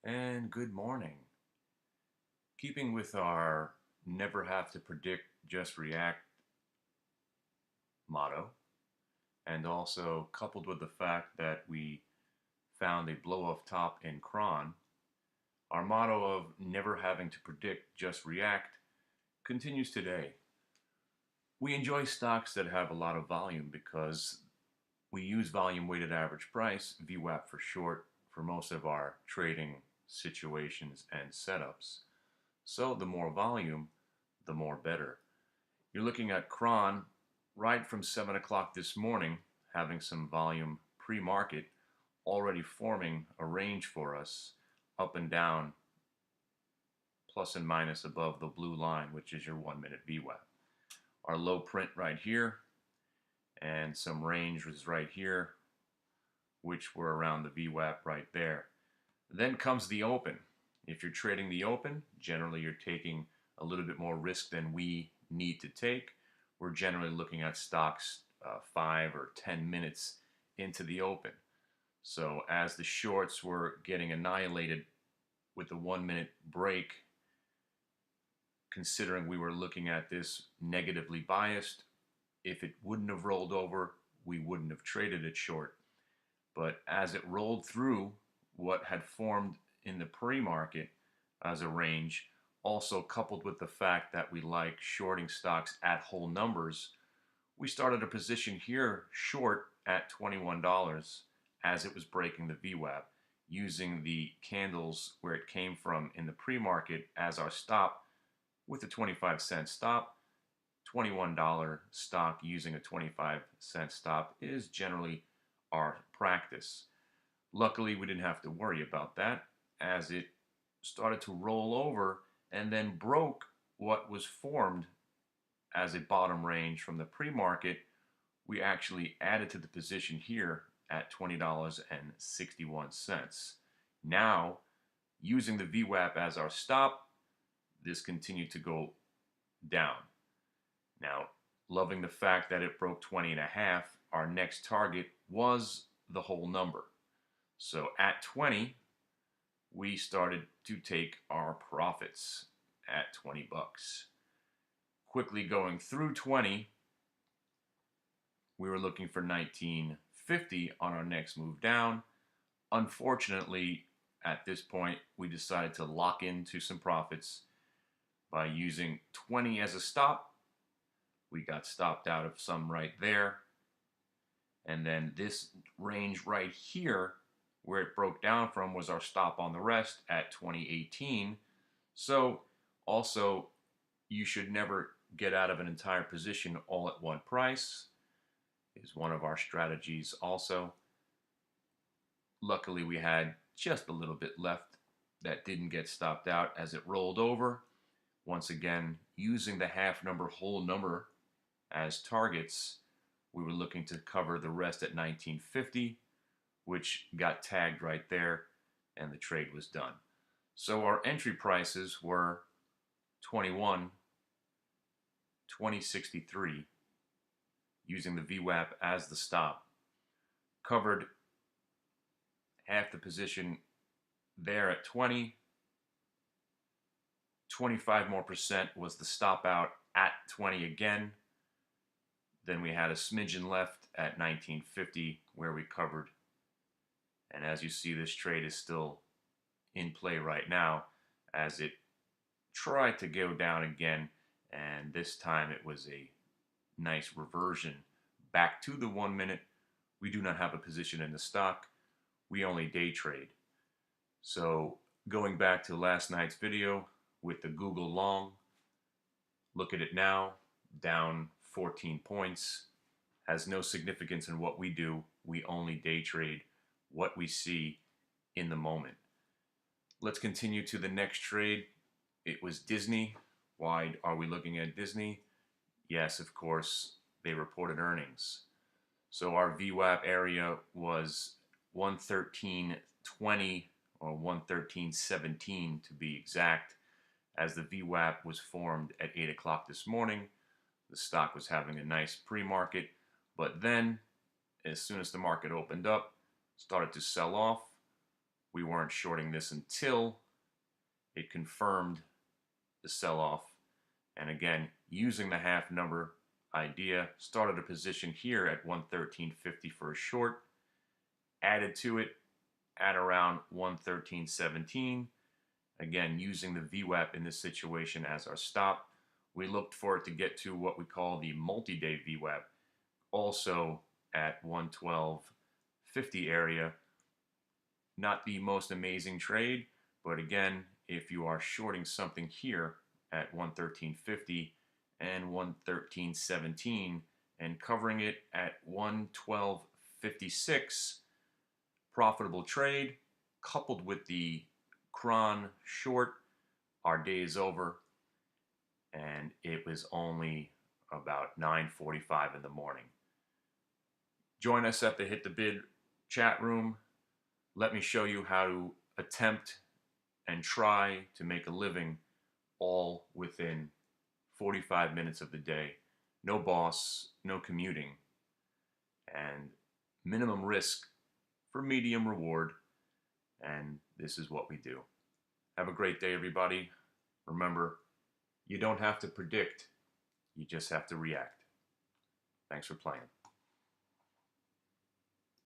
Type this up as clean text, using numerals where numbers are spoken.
And good morning. Keeping with our never have to predict, just react motto, and also coupled with the fact that we found a blow off top in Cron, our motto of never having to predict, just react continues today. We enjoy stocks that have a lot of volume because we use volume weighted average price, VWAP for short, for most of our trading situations and setups. So the more volume, the more better. You're looking at Cron right from 7 o'clock this morning, having some volume pre-market, already forming a range for us up and down, plus and minus above the blue line, which is your 1-minute VWAP. Our low print right here, and some range was right here, which were around the VWAP right there. Then comes the open. If you're trading the open, generally you're taking a little bit more risk than we need to take. We're generally looking at stocks 5 or 10 minutes into the open. So as the shorts were getting annihilated with the 1-minute break, considering we were looking at this negatively biased, if it wouldn't have rolled over, we wouldn't have traded it short. But as it rolled through what had formed in the pre-market as a range, also coupled with the fact that we like shorting stocks at whole numbers, we started a position here short at $21 as it was breaking the VWAP, using the candles where it came from in the pre-market as our stop with a 25-cent stop. $21 stock using a 25-cent stop is generally our practice. Luckily, we didn't have to worry about that as it started to roll over and then broke what was formed as a bottom range from the pre-market. We actually added to the position here at $20.61. Now, using the VWAP as our stop, this continued to go down. Now, loving the fact that it broke 20 and a half, our next target was the whole number. So at 20, we started to take our profits at 20 bucks. Quickly going through 20, we were looking for 19.50 on our next move down. Unfortunately, at this point, we decided to lock into some profits by using 20 as a stop. We got stopped out of some right there. And then this range right here, where it broke down from, was our stop on the rest at 2018. So also, you should never get out of an entire position all at one price, is one of our strategies also. Luckily, we had just a little bit left that didn't get stopped out as it rolled over. Once again, using the half number, whole number as targets, we were looking to cover the rest at 19.50, which got tagged right there, and the trade was done. So our entry prices were 21, 20.63, using the VWAP as the stop. Covered half the position there at 20. 25 more percent was the stop out at 20 again. Then we had a smidgen left at 19.50 where we covered. And as you see, this trade is still in play right now as it tried to go down again, and this time it was a nice reversion back to the 1 minute. We do not have a position in the stock. We only day trade. So going back to last night's video with the Google long, look at it now, down 14 points. Has no significance in what we do. We only day trade what we see in the moment. Let's continue to the next trade. It was Disney. Why are we looking at Disney? Yes, of course, they reported earnings. So our VWAP area was 113.20 or 113.17 to be exact, as the VWAP was formed at 8 o'clock this morning. The stock was having a nice pre-market, but then as soon as the market opened up, started to sell off. We weren't shorting this until it confirmed the sell-off. And again, using the half number idea, started a position here at 113.50 for a short, added to it at around 113.17. Again, using the VWAP in this situation as our stop. We looked for it to get to what we call the multi-day VWAP, also at 112.50 area. Not the most amazing trade, but again, if you are shorting something here at 113.50 and 113.17 and covering it at 112.56, profitable trade coupled with the Cron short, our day is over, and it was only about 9:45 in the morning. Join us at the Hit the Bid chat room. Let me show you how to attempt and try to make a living all within 45 minutes of the day. No boss, no commuting, and minimum risk for medium reward. And this is what we do. Have a great day, everybody. Remember, you don't have to predict, you just have to react. Thanks for playing.